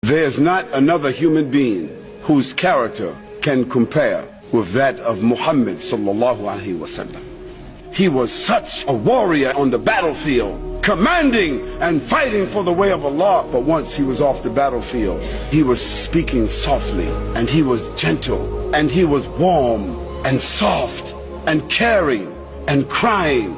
There's not another human being whose character can compare with that of Muhammad sallallahu alaihi wasallam. He was such a warrior on the battlefield, commanding and fighting for the way of Allah. But once he was off the battlefield, he was speaking softly, and he was gentle, and he was warm and soft and caring and crying.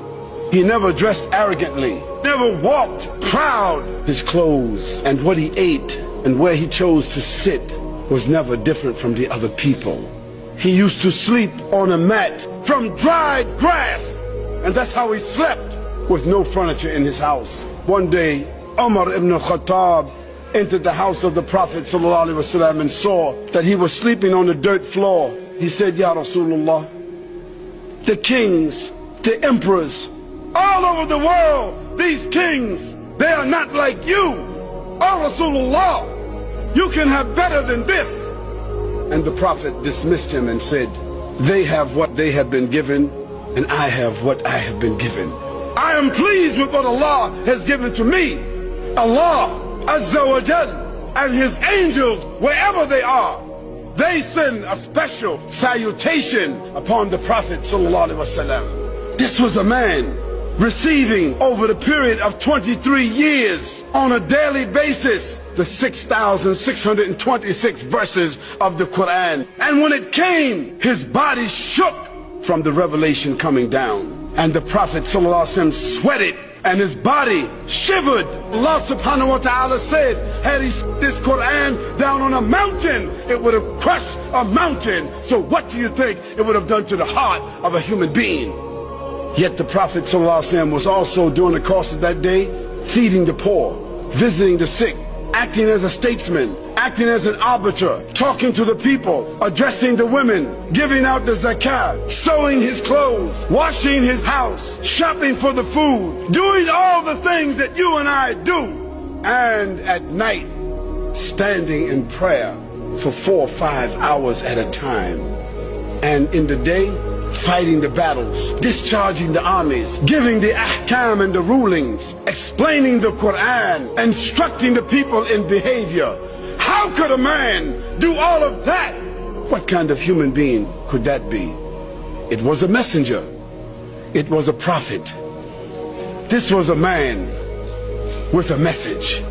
He never dressed arrogantly, never walked proud. His clothes and what he ate and where he chose to sit was never different from the other people. He used to sleep on a mat from dried grass, and that's how he slept, with no furniture in his house. One day, Umar ibn al-Khattab entered the house of the Prophet ﷺ and saw that he was sleeping on the dirt floor. He said, "Ya Rasulullah, the kings, the emperors, all over the world, these kings, they are not like you. Oh Rasulullah, you can have better than this." And the Prophet dismissed him and said, "They have what they have been given, and I have what I have been given. I am pleased with what Allah has given to me." Allah Azza wa Jal and His angels, wherever they are, they send a special salutation upon the Prophet sallallahu alaihi wasallam. This was a man receiving over the period of 23 years on a daily basis the 6,626 verses of the Quran. And when it came, his body shook from the revelation coming down, and the Prophet ﷺ sweated and his body shivered. Allah subhanahu wa ta'ala said, had he this Quran down on a mountain, it would have crushed a mountain. So what do you think it would have done to the heart of a human being? Yet the Prophet ﷺ was also, during the course of that day, feeding the poor, visiting the sick, acting as a statesman, acting as an arbiter, talking to the people, addressing the women, giving out the zakat, sewing his clothes, washing his house, shopping for the food, doing all the things that you and I do. And at night, standing in prayer for 4 or 5 hours at a time. And in the day, fighting the battles, discharging the armies, giving the ahkam and the rulings, explaining the Quran, instructing the people in behavior. How could a man do all of that? What kind of human being could that be? It was a messenger. It was a prophet. This was a man with a message.